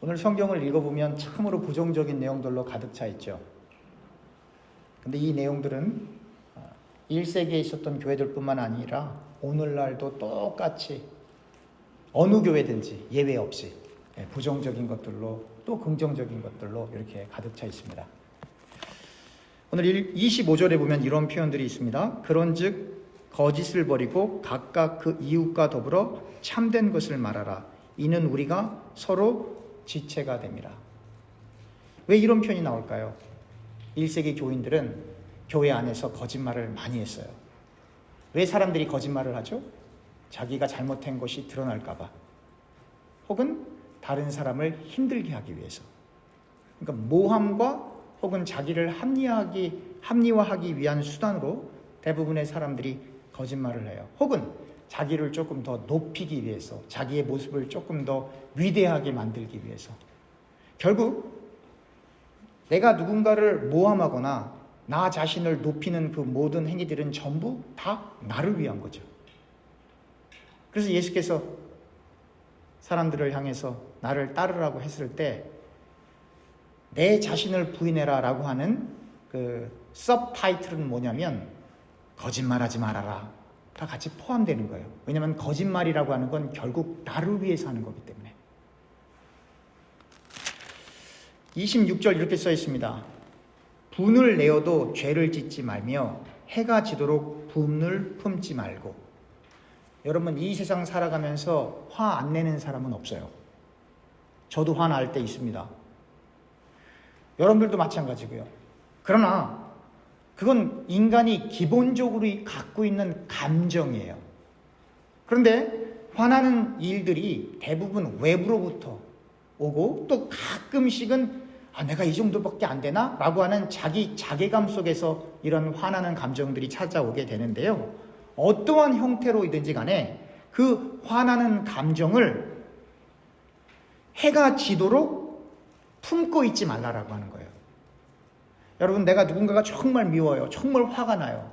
오늘 성경을 읽어보면 참으로 부정적인 내용들로 가득 차 있죠. 근데 이 내용들은 1세기에 있었던 교회들뿐만 아니라 오늘날도 똑같이 어느 교회든지 예외 없이 부정적인 것들로 또 긍정적인 것들로 이렇게 가득 차 있습니다. 오늘 25절에 보면 이런 표현들이 있습니다. 그런즉 거짓을 버리고 각각 그 이웃과 더불어 참된 것을 말하라. 이는 우리가 서로 지체가 됩니다. 왜 이런 표현이 나올까요? 1세기 교인들은 교회 안에서 거짓말을 많이 했어요. 왜 사람들이 거짓말을 하죠? 자기가 잘못한 것이 드러날까 봐. 혹은 다른 사람을 힘들게 하기 위해서. 그러니까 모함과 혹은 자기를 합리화하기 위한 수단으로 대부분의 사람들이 거짓말을 해요. 혹은 자기를 조금 더 높이기 위해서, 자기의 모습을 조금 더 위대하게 만들기 위해서. 결국 내가 누군가를 모함하거나 나 자신을 높이는 그 모든 행위들은 전부 다 나를 위한 거죠. 그래서 예수께서 사람들을 향해서 나를 따르라고 했을 때 내 자신을 부인해라 라고 하는 그 서브타이틀은 뭐냐면 거짓말하지 말아라 다 같이 포함되는 거예요. 왜냐하면 거짓말이라고 하는 건 결국 나를 위해서 하는 거기 때문에. 26절 이렇게 써 있습니다. 분을 내어도 죄를 짓지 말며 해가 지도록 분을 품지 말고. 여러분, 이 세상 살아가면서 화 안 내는 사람은 없어요. 저도 화날 때 있습니다. 여러분들도 마찬가지고요. 그러나 그건 인간이 기본적으로 갖고 있는 감정이에요. 그런데 화나는 일들이 대부분 외부로부터 오고 또 가끔씩은 내가 이 정도밖에 안 되나? 라고 하는 자기 자괴감 속에서 이런 화나는 감정들이 찾아오게 되는데요. 어떠한 형태로이든지 간에 그 화나는 감정을 해가 지도록 품고 있지 말라라고 하는 거예요. 여러분, 내가 누군가가 정말 미워요. 정말 화가 나요.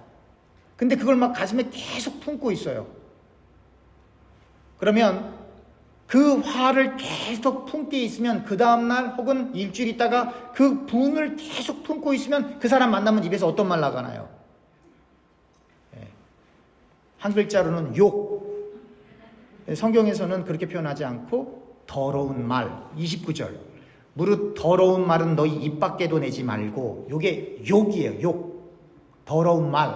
근데 그걸 막 가슴에 계속 품고 있어요. 그러면 그 화를 계속 품게 있으면 그 다음날 혹은 일주일 있다가 그 분을 계속 품고 있으면 그 사람 만나면 입에서 어떤 말 나가나요? 한 글자로는 욕. 성경에서는 그렇게 표현하지 않고 더러운 말. 29절. 무릇 더러운 말은 너희 입 밖에도 내지 말고. 이게 욕이에요. 욕. 더러운 말.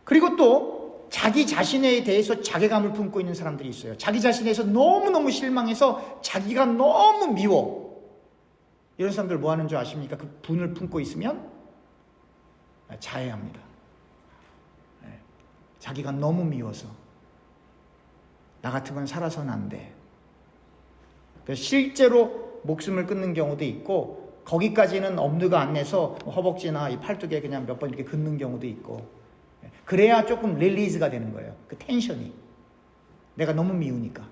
그리고 또 자기 자신에 대해서 자괴감을 품고 있는 사람들이 있어요. 자기 자신에 대해서 너무너무 실망해서 자기가 너무 미워. 이런 사람들 뭐 하는 줄 아십니까? 그 분을 품고 있으면 자해합니다. 자기가 너무 미워서 나 같으면 살아서는 안 돼. 실제로 목숨을 끊는 경우도 있고 거기까지는 엄두가 안 내서 허벅지나 이 팔뚝에 그냥 몇 번 이렇게 긋는 경우도 있고 그래야 조금 릴리즈가 되는 거예요. 그 텐션이. 내가 너무 미우니까.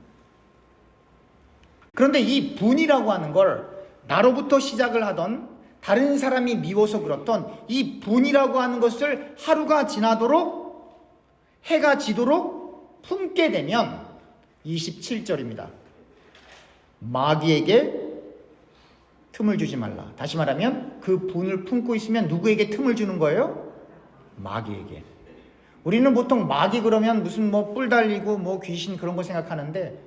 그런데 이 분이라고 하는 걸 나로부터 시작을 하던 다른 사람이 미워서 그렇던 이 분이라고 하는 것을 하루가 지나도록 해가 지도록 품게 되면 27절입니다. 마귀에게 틈을 주지 말라. 다시 말하면 그 분을 품고 있으면 누구에게 틈을 주는 거예요? 마귀에게. 우리는 보통 마귀 그러면 무슨 뿔 달리고 귀신 그런 거 생각하는데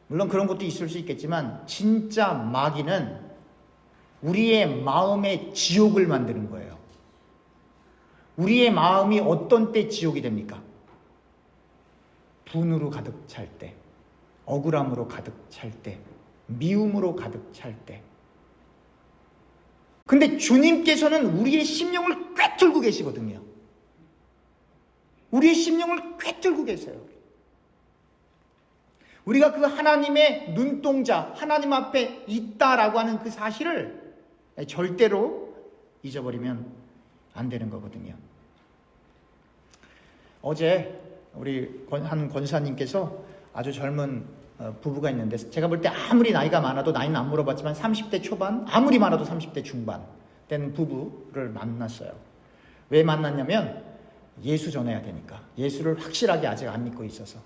물론 그런 것도 있을 수 있겠지만 진짜 마귀는 우리의 마음에 지옥을 만드는 거예요. 우리의 마음이 어떤 때 지옥이 됩니까? 분으로 가득 찰 때, 억울함으로 가득 찰 때, 미움으로 가득 찰 때. 근데 주님께서는 우리의 심령을 꿰뚫고 계시거든요. 우리의 심령을 꿰뚫고 계세요. 우리가 그 하나님의 눈동자, 하나님 앞에 있다라고 하는 그 사실을 절대로 잊어버리면 안 되는 거거든요. 어제 우리 한 권사님께서 아주 젊은 부부가 있는데 제가 볼 때 아무리 나이가 많아도 나이는 안 물어봤지만 30대 초반, 아무리 많아도 30대 중반 된 부부를 만났어요. 왜 만났냐면 예수 전해야 되니까. 예수를 확실하게 아직 안 믿고 있어서.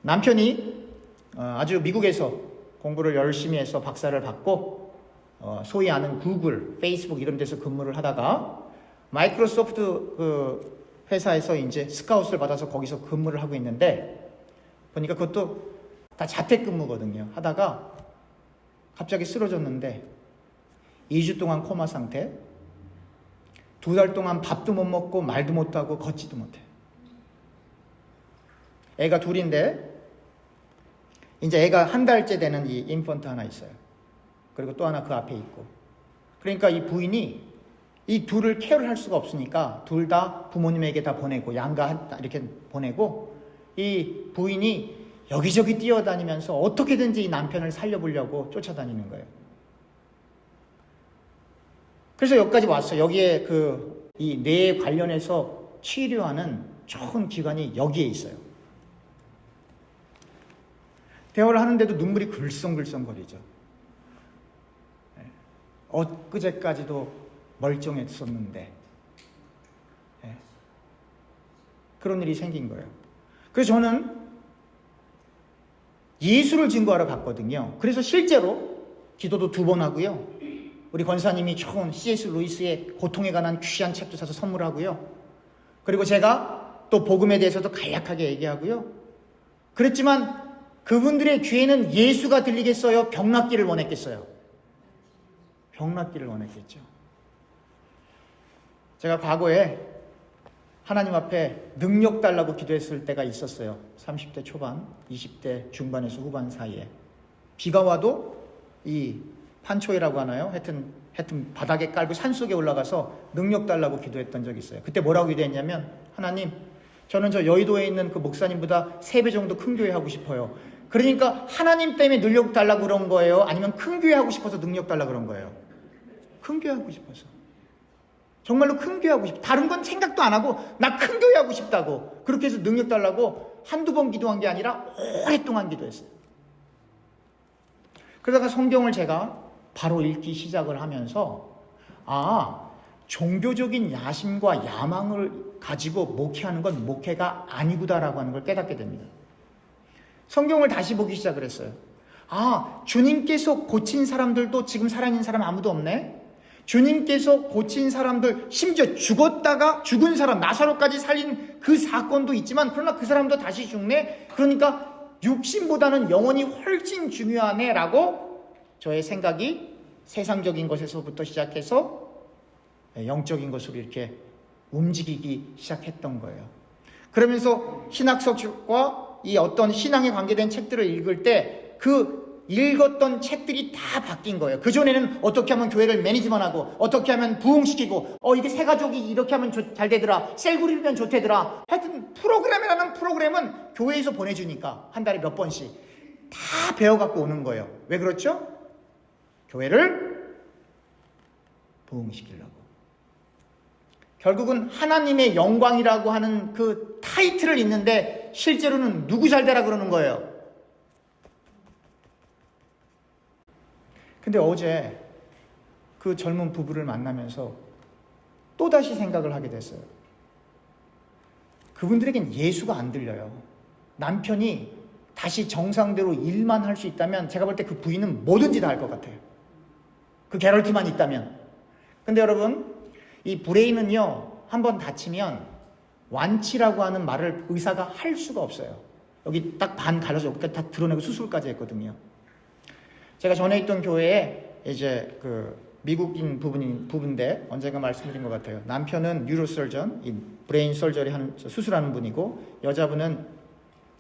남편이 아주 미국에서 공부를 열심히 해서 박사를 받고 소위 아는 구글, 페이스북 이런 데서 근무를 하다가 마이크로소프트 그 회사에서 이제 스카웃을 받아서 거기서 근무를 하고 있는데 보니까 그것도 다 자택근무거든요. 하다가 갑자기 쓰러졌는데 2주 동안 코마 상태, 2달 동안 밥도 못 먹고 말도 못하고 걷지도 못해. 애가 둘인데 이제 애가 1달째 되는 이 인펀트 하나 있어요. 그리고 또 하나 그 앞에 있고. 그러니까 이 부인이 이 둘을 케어를 할 수가 없으니까 둘 다 부모님에게 다 보내고 양가 이렇게 보내고 이 부인이 여기저기 뛰어다니면서 어떻게든지 이 남편을 살려보려고 쫓아다니는 거예요. 그래서 여기까지 왔어요. 여기에 이 뇌에 관련해서 치료하는 좋은 기관이 여기에 있어요. 대화를 하는데도 눈물이 글썽글썽거리죠. 엊그제까지도 멀쩡했었는데 그런 일이 생긴 거예요. 그래서 저는 예수를 증거하러 갔거든요. 그래서 실제로 기도도 2번 하고요. 우리 권사님이 좋은 C.S. 루이스의 고통에 관한 귀한 책도 사서 선물하고요. 그리고 제가 또 복음에 대해서도 간략하게 얘기하고요. 그랬지만 그분들의 귀에는 예수가 들리겠어요? 병낫기를 원했겠어요? 병낫기를 원했겠죠. 제가 과거에 하나님 앞에 능력 달라고 기도했을 때가 있었어요. 30대 초반, 20대 중반에서 후반 사이에. 비가 와도 이 판초이라고 하나요? 하여튼 바닥에 깔고 산속에 올라가서 능력 달라고 기도했던 적이 있어요. 그때 뭐라고 기도했냐면, 하나님, 저는 저 여의도에 있는 그 목사님보다 3배 정도 큰 교회 하고 싶어요. 그러니까 하나님 때문에 능력 달라고 그런 거예요? 아니면 큰 교회 하고 싶어서 능력 달라고 그런 거예요? 큰 교회 하고 싶어서. 정말로 큰 교회 하고 싶어. 다른 건 생각도 안 하고 나 큰 교회 하고 싶다고. 그렇게 해서 능력 달라고 한두 번 기도한 게 아니라 오랫동안 기도했어요. 그러다가 성경을 제가 바로 읽기 시작을 하면서 종교적인 야심과 야망을 가지고 목회하는 건 목회가 아니구나라고 하는 걸 깨닫게 됩니다. 성경을 다시 보기 시작을 했어요. 주님께서 고친 사람들도 지금 살아있는 사람 아무도 없네? 주님께서 고친 사람들, 심지어 죽은 사람, 나사로까지 살린 그 사건도 있지만, 그러나 그 사람도 다시 죽네? 그러니까 육신보다는 영혼이 훨씬 중요하네 라고 저의 생각이 세상적인 것에서부터 시작해서 영적인 것으로 이렇게 움직이기 시작했던 거예요. 그러면서 신학서적과 이 어떤 신앙에 관계된 책들을 읽을 때 그 읽었던 책들이 다 바뀐 거예요. 그전에는 어떻게 하면 교회를 매니지먼 하고, 어떻게 하면 부흥시키고, 이게 새 가족이 이렇게 하면 잘 되더라, 셀그룹이면 좋대더라. 하여튼 프로그램이라는 프로그램은 교회에서 보내주니까 한 달에 몇 번씩 다 배워갖고 오는 거예요. 왜 그렇죠? 교회를 부흥시키려고. 결국은 하나님의 영광이라고 하는 그 타이틀을 읽는데 실제로는 누구 잘 되라 그러는 거예요. 근데 어제 그 젊은 부부를 만나면서 또다시 생각을 하게 됐어요. 그분들에겐 예수가 안 들려요. 남편이 다시 정상대로 일만 할 수 있다면 제가 볼 때 그 부인은 뭐든지 다 할 것 같아요. 그 개럴티만 있다면. 근데 여러분, 이 브레인은요, 한번 다치면 완치라고 하는 말을 의사가 할 수가 없어요. 여기 딱 반 갈라서 여기까지 다 드러내고 수술까지 했거든요. 제가 전에 있던 교회에 이제 그 미국인 부부인데 언젠가 말씀드린 것 같아요. 남편은 뉴로설전, 이 브레인 설저리 하는 수술하는 분이고, 여자분은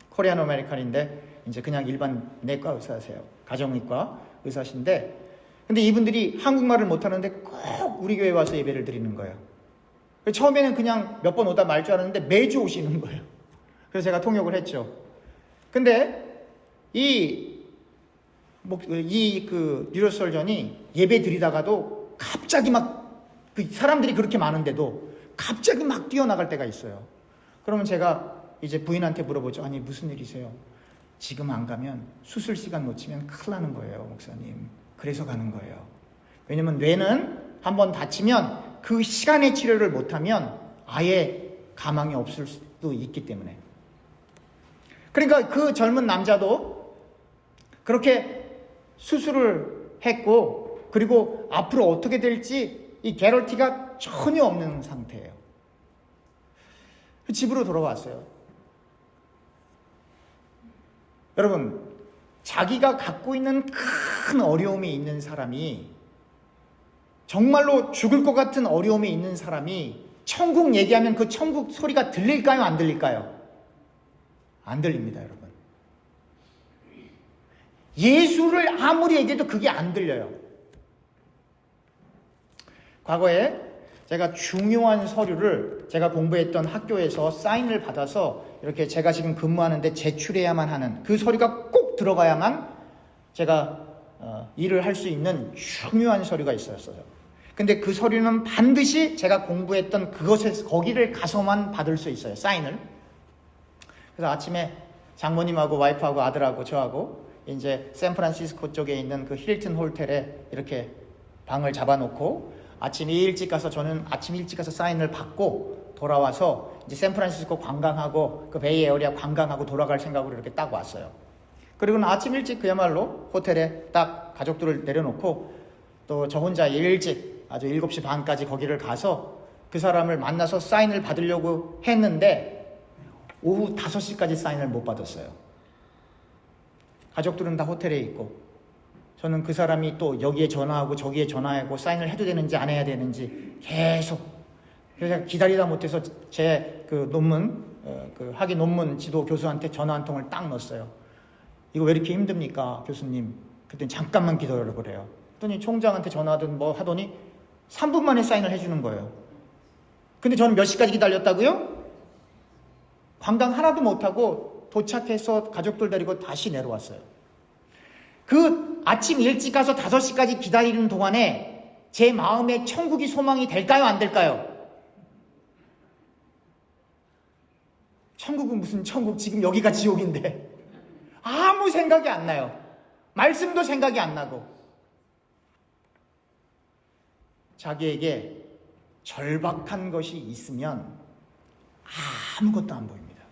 코리안 아메리칸인데 이제 그냥 일반 내과 의사세요. 가정의과 의사신데, 근데 이분들이 한국말을 못하는데 꼭 우리 교회 와서 예배를 드리는 거예요. 처음에는 그냥 몇 번 오다 말 줄 알았는데 매주 오시는 거예요. 그래서 제가 통역을 했죠. 근데 그 뉴로설전이 예배 드리다가도 갑자기 그 사람들이 그렇게 많은데도 갑자기 막 뛰어나갈 때가 있어요. 그러면 제가 이제 부인한테 물어보죠. 아니, 무슨 일이세요? 지금 안 가면 수술 시간 놓치면 큰일 나는 거예요, 목사님. 그래서 가는 거예요. 왜냐면 뇌는 한번 다치면 그 시간에 치료를 못하면 아예 가망이 없을 수도 있기 때문에. 그러니까 그 젊은 남자도 그렇게 수술을 했고, 그리고 앞으로 어떻게 될지 이 개런티가 전혀 없는 상태예요. 집으로 돌아왔어요. 여러분, 자기가 갖고 있는 큰 어려움이 있는 사람이, 정말로 죽을 것 같은 어려움이 있는 사람이 천국 얘기하면 그 천국 소리가 들릴까요? 안 들릴까요? 안 들립니다, 여러분. 예수를 아무리 얘기해도 그게 안 들려요. 과거에 제가 중요한 서류를 제가 공부했던 학교에서 사인을 받아서 이렇게 제가 지금 근무하는데 제출해야만 하는, 그 서류가 꼭 들어가야만 제가 일을 할 수 있는 중요한 서류가 있었어요. 근데 그 서류는 반드시 제가 공부했던 그것에서, 거기를 가서만 받을 수 있어요, 사인을. 그래서 아침에 장모님하고 와이프하고 아들하고 저하고 이제 샌프란시스코 쪽에 있는 그 힐튼 호텔에 이렇게 방을 잡아놓고 아침 일찍 가서, 저는 아침 일찍 가서 사인을 받고 돌아와서 이제 샌프란시스코 관광하고 그 베이 에어리아 관광하고 돌아갈 생각으로 이렇게 딱 왔어요. 그리고는 아침 일찍 그야말로 호텔에 딱 가족들을 내려놓고 또 저 혼자 일찍 아주 7시 반까지 거기를 가서 그 사람을 만나서 사인을 받으려고 했는데 오후 5시까지 사인을 못 받았어요. 가족들은 다 호텔에 있고 저는 그 사람이 또 여기에 전화하고 저기에 전화하고 사인을 해도 되는지 안 해야 되는지 계속, 그래서 기다리다 못해서 제 그 논문, 그 학위 논문 지도 교수한테 전화 한 통을 딱 넣었어요. 이거 왜 이렇게 힘듭니까, 교수님? 그랬더니 잠깐만 기다려 그래요. 그랬더니 총장한테 전화하든 뭐 하더니 3분 만에 사인을 해주는 거예요. 근데 저는 몇 시까지 기다렸다고요? 관광 하나도 못하고 도착해서 가족들 데리고 다시 내려왔어요. 그 아침 일찍 가서 5시까지 기다리는 동안에 제 마음에 천국이 소망이 될까요? 안 될까요? 천국은 무슨 천국, 지금 여기가 지옥인데 아무 생각이 안 나요. 말씀도 생각이 안 나고. 자기에게 절박한 것이 있으면 아무것도 안 보입니다.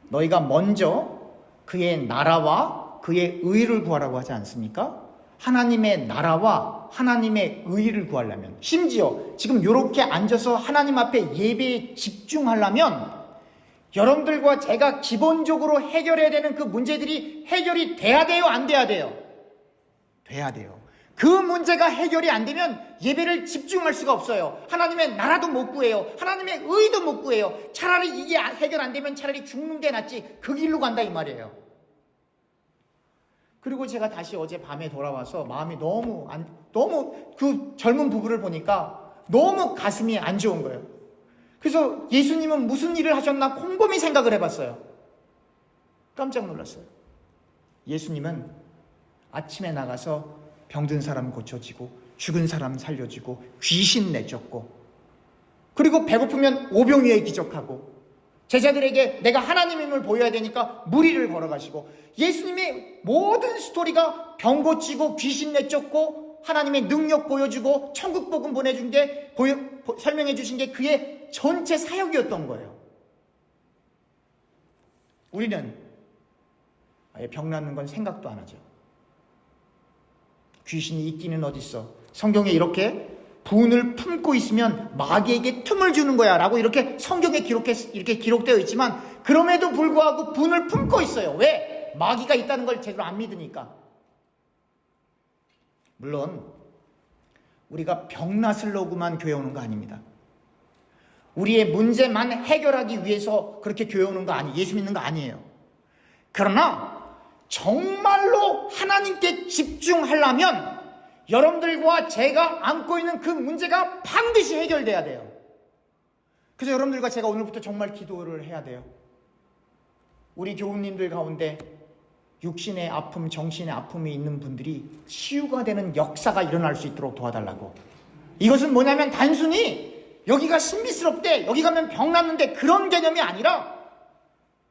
너희가 먼저 그의 나라와 그의 의를 구하라고 하지 않습니까? 하나님의 나라와 하나님의 의를 구하려면, 심지어 지금 이렇게 앉아서 하나님 앞에 예배에 집중하려면 여러분들과 제가 기본적으로 해결해야 되는 그 문제들이 해결이 돼야 돼요? 안 돼야 돼요? 돼야 돼요. 그 문제가 해결이 안 되면 예배를 집중할 수가 없어요. 하나님의 나라도 못 구해요. 하나님의 의도 못 구해요. 차라리 이게 해결 안 되면 차라리 죽는 게 낫지, 그 길로 간다 이 말이에요. 그리고 제가 다시 어제 밤에 돌아와서 마음이 너무 그 젊은 부부를 보니까 너무 가슴이 안 좋은 거예요. 그래서 예수님은 무슨 일을 하셨나 곰곰이 생각을 해봤어요. 깜짝 놀랐어요. 예수님은 아침에 나가서 병든 사람 고쳐지고 죽은 사람 살려주고 귀신 내쫓고, 그리고 배고프면 오병이어에 기적하고, 제자들에게 내가 하나님임을 보여야 되니까 무리를 걸어가시고, 예수님의 모든 스토리가 병 고치고 귀신 내쫓고 하나님의 능력 보여주고 천국 복음 보내준 게 설명해 주신 게 그의 전체 사역이었던 거예요. 우리는 아예 병 낫는 건 생각도 안 하죠. 귀신이 있기는 어딨어. 성경에 이렇게 분을 품고 있으면 마귀에게 틈을 주는 거야 라고 이렇게 성경에 이렇게 기록되어 있지만, 그럼에도 불구하고 분을 품고 있어요. 왜? 마귀가 있다는 걸 제대로 안 믿으니까. 물론 우리가 병낫으려고만 교회 오는 거 아닙니다. 우리의 문제만 해결하기 위해서 그렇게 교회 오는 거 아니에요. 예수 믿는 거 아니에요. 그러나 정말로 하나님께 집중하려면 여러분들과 제가 안고 있는 그 문제가 반드시 해결돼야 돼요. 그래서 여러분들과 제가 오늘부터 정말 기도를 해야 돼요. 우리 교우님들 가운데 육신의 아픔, 정신의 아픔이 있는 분들이 치유가 되는 역사가 일어날 수 있도록 도와달라고. 이것은 뭐냐면 단순히 여기가 신비스럽대, 여기 가면 병 낫는데, 그런 개념이 아니라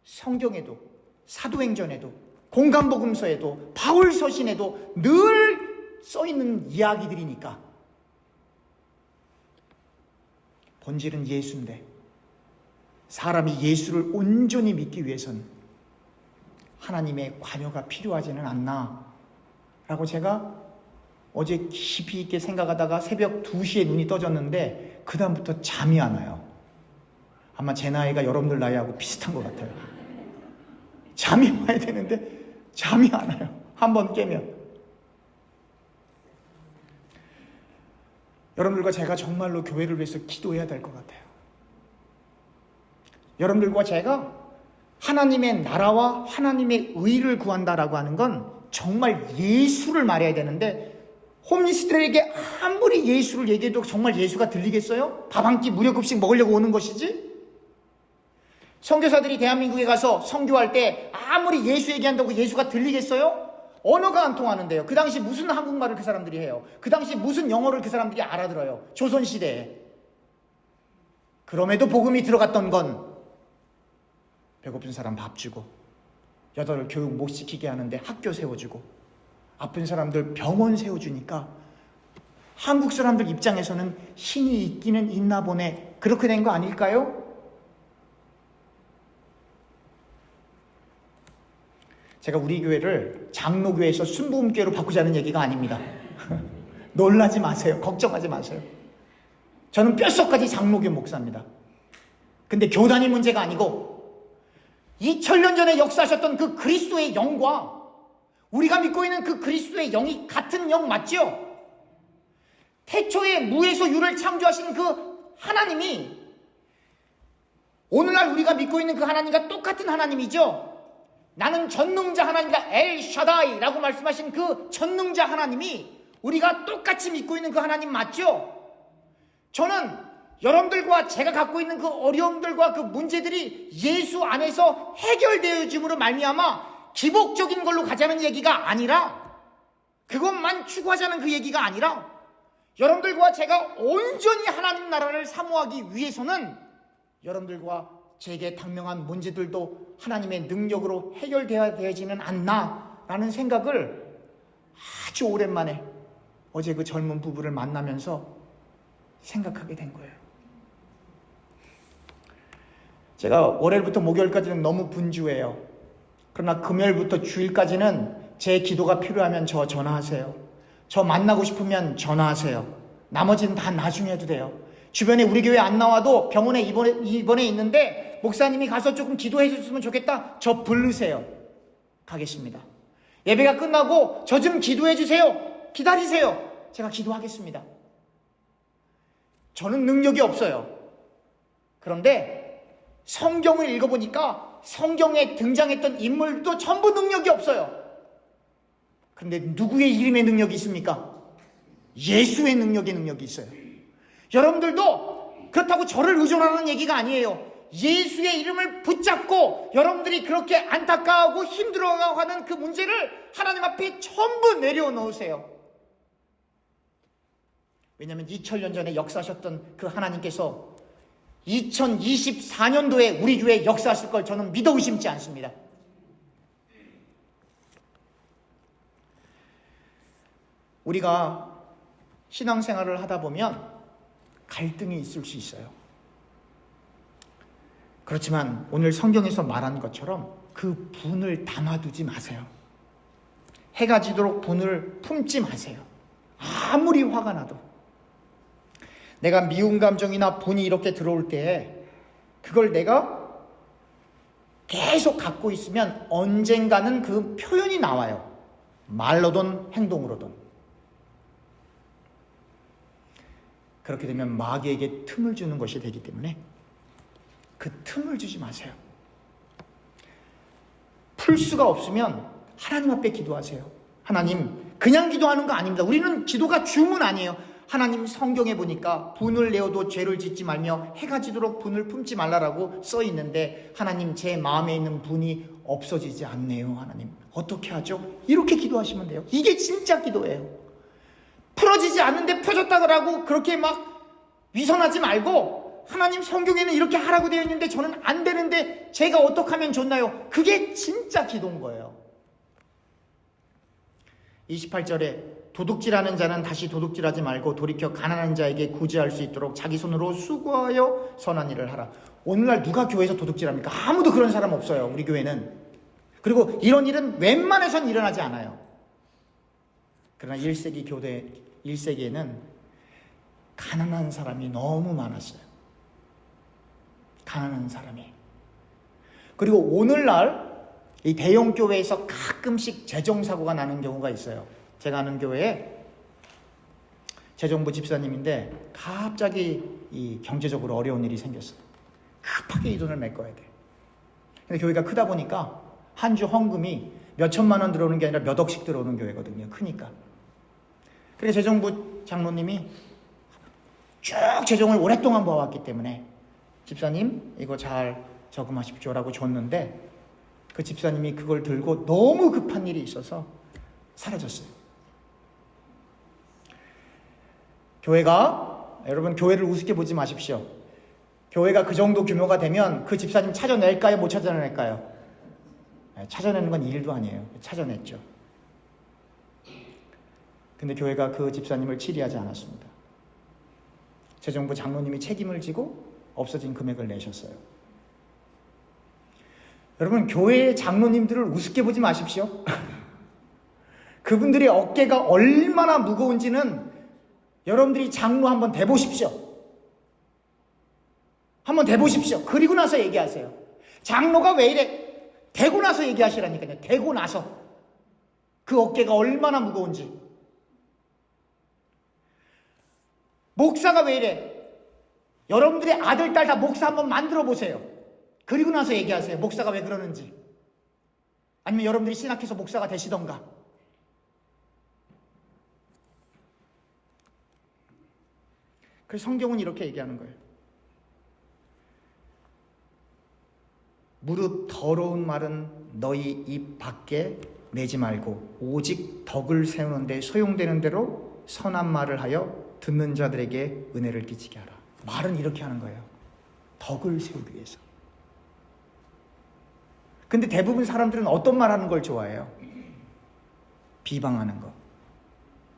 성경에도, 사도행전에도, 공간복음서에도, 바울서신에도 늘 써있는 이야기들이니까. 본질은 예수인데 사람이 예수를 온전히 믿기 위해서는 하나님의 관여가 필요하지는 않나 라고 제가 어제 깊이 있게 생각하다가 새벽 2시에 눈이 떠졌는데 그 다음부터 잠이 안 와요. 아마 제 나이가 여러분들 나이하고 비슷한 것 같아요. 잠이 와야 되는데 잠이 안 와요. 한번 깨면. 여러분들과 제가 정말로 교회를 위해서 기도해야 될 것 같아요. 여러분들과 제가 하나님의 나라와 하나님의 의를 구한다라고 하는 건 정말 예수를 말해야 되는데, 홈리스들에게 아무리 예수를 얘기해도 정말 예수가 들리겠어요? 밥 한 끼 무료급식 먹으려고 오는 것이지? 선교사들이 대한민국에 가서 선교할 때 아무리 예수 얘기한다고 예수가 들리겠어요? 언어가 안 통하는데요. 그 당시 무슨 한국말을 그 사람들이 해요? 그 당시 무슨 영어를 그 사람들이 알아들어요? 조선시대에. 그럼에도 복음이 들어갔던 건 배고픈 사람 밥 주고, 여자를 교육 못 시키게 하는데 학교 세워주고, 아픈 사람들 병원 세워주니까 한국 사람들 입장에서는 힘이 있기는 있나 보네, 그렇게 된 거 아닐까요? 제가 우리 교회를 장로교회에서 순복음교회로 바꾸자는 얘기가 아닙니다. 놀라지 마세요. 걱정하지 마세요. 저는 뼛속까지 장로교 목사입니다. 근데 교단이 문제가 아니고 2000년 전에 역사하셨던 그 그리스도의 영과 우리가 믿고 있는 그 그리스도의 영이 같은 영 맞죠? 태초에 무에서 유를 창조하신 그 하나님이 오늘날 우리가 믿고 있는 그 하나님과 똑같은 하나님이죠. 나는 전능자 하나님이다, 엘 샤다이라고 말씀하신 그 전능자 하나님이 우리가 똑같이 믿고 있는 그 하나님 맞죠? 저는 여러분들과 제가 갖고 있는 그 어려움들과 그 문제들이 예수 안에서 해결되어짐으로 말미암아 기복적인 걸로 가자는 얘기가 아니라, 그것만 추구하자는 그 얘기가 아니라, 여러분들과 제가 온전히 하나님 나라를 사모하기 위해서는 여러분들과 제게 당면한 문제들도 하나님의 능력으로 해결되어지는 않나라는 생각을 아주 오랜만에 어제 그 젊은 부부를 만나면서 생각하게 된 거예요. 제가 월요일부터 목요일까지는 너무 분주해요. 그러나 금요일부터 주일까지는 제 기도가 필요하면 저 전화하세요. 저 만나고 싶으면 전화하세요. 나머지는 다 나중에 해도 돼요. 주변에 우리 교회 안 나와도 병원에 입원해 있는데 목사님이 가서 조금 기도해 줬으면 좋겠다, 저 부르세요. 가겠습니다. 예배가 끝나고 저 좀 기도해 주세요. 기다리세요. 제가 기도하겠습니다. 저는 능력이 없어요. 그런데 성경을 읽어보니까 성경에 등장했던 인물도 전부 능력이 없어요. 그런데 누구의 이름의 능력이 있습니까? 예수의 능력이 있어요. 여러분들도 그렇다고 저를 의존하는 얘기가 아니에요. 예수의 이름을 붙잡고 여러분들이 그렇게 안타까워하고 힘들어하고 하는 그 문제를 하나님 앞에 전부 내려놓으세요. 왜냐하면 2000년 전에 역사하셨던 그 하나님께서 2024년도에 우리 교회에 역사하실 걸 저는 믿어 의심치 않습니다. 우리가 신앙생활을 하다 보면 갈등이 있을 수 있어요. 그렇지만 오늘 성경에서 말한 것처럼 그 분을 담아두지 마세요. 해가 지도록 분을 품지 마세요. 아무리 화가 나도. 내가 미운 감정이나 분이 이렇게 들어올 때 그걸 내가 계속 갖고 있으면 언젠가는 그 표현이 나와요. 말로든 행동으로든. 그렇게 되면 마귀에게 틈을 주는 것이 되기 때문에 그 틈을 주지 마세요. 풀 수가 없으면 하나님 앞에 기도하세요. 하나님, 그냥 기도하는 거 아닙니다. 우리는 기도가 주문 아니에요. 하나님, 성경에 보니까 분을 내어도 죄를 짓지 말며 해가 지도록 분을 품지 말라라고 써 있는데 하나님, 제 마음에 있는 분이 없어지지 않네요. 하나님, 어떻게 하죠? 이렇게 기도하시면 돼요. 이게 진짜 기도예요. 풀어지지 않는데 펴졌다고 그렇게 막 위선하지 말고, 하나님, 성경에는 이렇게 하라고 되어 있는데 저는 안 되는데 제가 어떻게 하면 좋나요? 그게 진짜 기도인 거예요. 28절에 도둑질하는 자는 다시 도둑질하지 말고 돌이켜 가난한 자에게 구제할 수 있도록 자기 손으로 수고하여 선한 일을 하라. 오늘날 누가 교회에서 도둑질합니까? 아무도 그런 사람 없어요. 우리 교회는. 그리고 이런 일은 웬만해선 일어나지 않아요. 그러나 1세기에는 가난한 사람이 너무 많았어요. 가난한 사람이. 그리고 오늘날 이 대형 교회에서 가끔씩 재정사고가 나는 경우가 있어요. 제가 아는 교회에 재정부 집사님인데 갑자기 이 경제적으로 어려운 일이 생겼어요. 급하게 이 돈을 메꿔야 돼. 근데 교회가 크다 보니까 한 주 헌금이 몇 천만 원 들어오는 게 아니라 몇 억씩 들어오는 교회거든요. 크니까. 그래서 재정부 장로님이 쭉 재정을 오랫동안 봐왔기 때문에 집사님 이거 잘 저금하십시오라고 줬는데 그 집사님이 그걸 들고 너무 급한 일이 있어서 사라졌어요. 여러분 교회를 우습게 보지 마십시오. 교회가 그 정도 규모가 되면 그 집사님 찾아낼까요? 못 찾아낼까요? 찾아내는 건 일도 아니에요. 찾아냈죠. 근데 교회가 그 집사님을 치리하지 않았습니다. 재정부 장로님이 책임을 지고 없어진 금액을 내셨어요. 여러분 교회의 장로님들을 우습게 보지 마십시오. 그분들의 어깨가 얼마나 무거운지는 여러분들이 장로 한번 대보십시오. 한번 대보십시오. 그리고 나서 얘기하세요. 장로가 왜 이래? 대고 나서 얘기하시라니까요. 대고 나서. 그 어깨가 얼마나 무거운지. 목사가 왜 이래? 여러분들의 아들, 딸 다 목사 한번 만들어 보세요. 그리고 나서 얘기하세요. 목사가 왜 그러는지. 아니면 여러분들이 신학해서 목사가 되시던가. 그래서 성경은 이렇게 얘기하는 거예요. 무릇 더러운 말은 너희 입 밖에 내지 말고 오직 덕을 세우는 데 소용되는 대로 선한 말을 하여 듣는 자들에게 은혜를 끼치게 하라. 말은 이렇게 하는 거예요. 덕을 세우기 위해서. 근데 대부분 사람들은 어떤 말 하는 걸 좋아해요? 비방하는 거,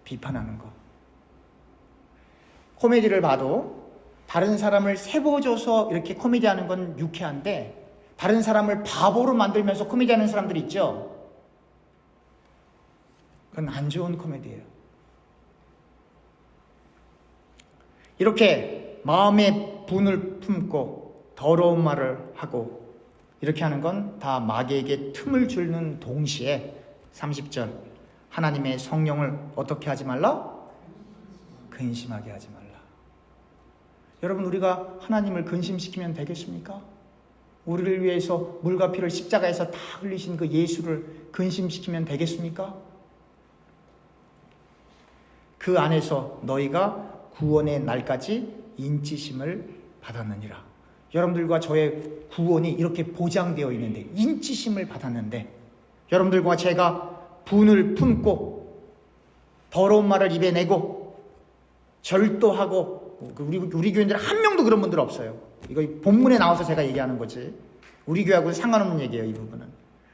비판하는 거. 코미디를 봐도 다른 사람을 세워줘서 이렇게 코미디하는 건 유쾌한데 다른 사람을 바보로 만들면서 코미디하는 사람들 있죠? 그건 안 좋은 코미디예요. 이렇게 마음의 분을 품고 더러운 말을 하고 이렇게 하는 건 다 마귀에게 틈을 주는 동시에 30절 하나님의 성령을 어떻게 하지 말라? 근심하게 하지 말라. 여러분 우리가 하나님을 근심시키면 되겠습니까? 우리를 위해서 물과 피를 십자가에서 다 흘리신 그 예수를 근심시키면 되겠습니까? 그 안에서 너희가 구원의 날까지 인치심을 받았느니라. 여러분들과 저의 구원이 이렇게 보장되어 있는데 인치심을 받았는데 여러분들과 제가 분을 품고 더러운 말을 입에 내고 절도하고 우리 교인들 한 명도 그런 분들 없어요. 이거 본문에 나와서 제가 얘기하는 거지. 우리 교회하고는 상관없는 얘기예요. 이 부분은.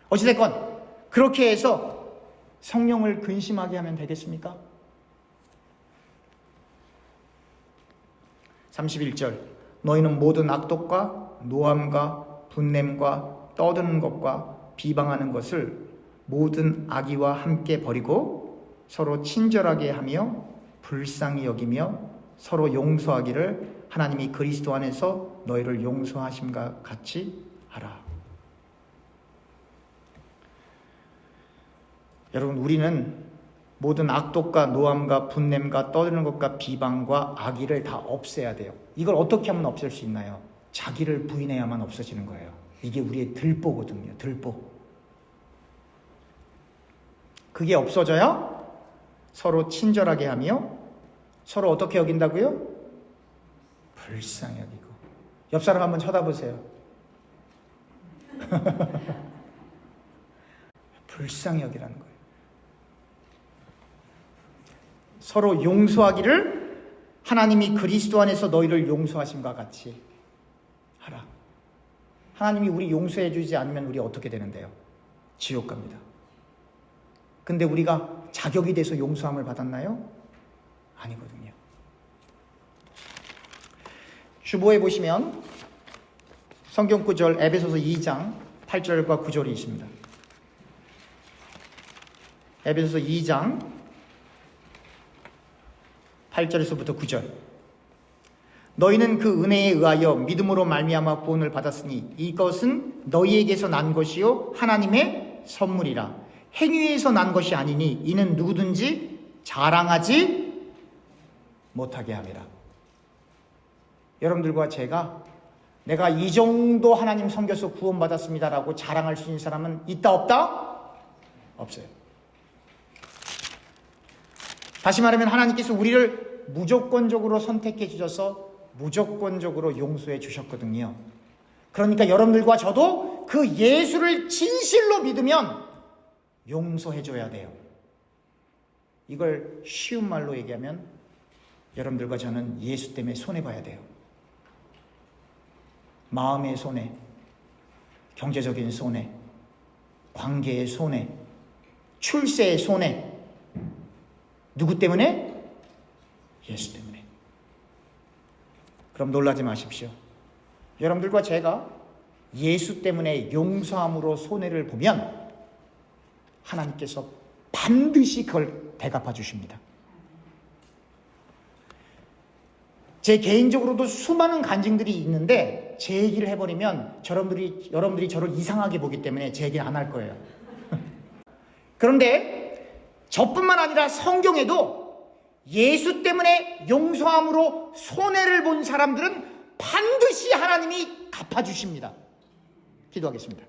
어찌됐건 그렇게 해서 성령을 근심하게 하면 되겠습니까? 31절 너희는 모든 악독과 노함과 분냄과 떠드는 것과 비방하는 것을 모든 악의와 함께 버리고 서로 친절하게 하며 불쌍히 여기며 서로 용서하기를 하나님이 그리스도 안에서 너희를 용서하심과 같이 하라. 여러분 우리는 모든 악독과 노함과 분냄과 떠드는 것과 비방과 악의를 다 없애야 돼요. 이걸 어떻게 하면 없앨 수 있나요? 자기를 부인해야만 없어지는 거예요. 이게 우리의 들보거든요. 들보. 그게 없어져야 서로 친절하게 하며 서로 어떻게 여긴다고요? 불쌍히 여기고. 옆 사람 한번 쳐다보세요. 불쌍히 여기라는 거예요. 서로 용서하기를 하나님이 그리스도 안에서 너희를 용서하심과 같이 하라. 하나님이 우리 용서해 주지 않으면 우리 어떻게 되는데요? 지옥 갑니다. 근데 우리가 자격이 돼서 용서함을 받았나요? 아니거든요. 주보에 보시면 성경 구절 에베소서 2장 8절과 9절이 있습니다. 에베소서 2장 8절에서부터 9절. 너희는 그 은혜에 의하여 믿음으로 말미암아 구원을 받았으니 이것은 너희에게서 난 것이요 하나님의 선물이라. 행위에서 난 것이 아니니 이는 누구든지 자랑하지 못하게 함이라. 여러분들과 제가 내가 이 정도 하나님 섬겨서 구원받았습니다라고 자랑할 수 있는 사람은 있다 없다? 없어요. 다시 말하면 하나님께서 우리를 무조건적으로 선택해 주셔서 무조건적으로 용서해 주셨거든요. 그러니까 여러분들과 저도 그 예수를 진실로 믿으면 용서해 줘야 돼요. 이걸 쉬운 말로 얘기하면 여러분들과 저는 예수 때문에 손해봐야 돼요. 마음의 손해, 경제적인 손해, 관계의 손해, 출세의 손해. 누구 때문에? 예수 때문에. 그럼 놀라지 마십시오. 여러분들과 제가 예수 때문에 용서함으로 손해를 보면 하나님께서 반드시 그걸 대갚아 주십니다. 제 개인적으로도 수많은 간증들이 있는데 제 얘기를 해버리면 여러분들이 저를 이상하게 보기 때문에 제 얘기를 안 할 거예요. 그런데 저뿐만 아니라 성경에도 예수 때문에 용서함으로 손해를 본 사람들은 반드시 하나님이 갚아주십니다. 기도하겠습니다.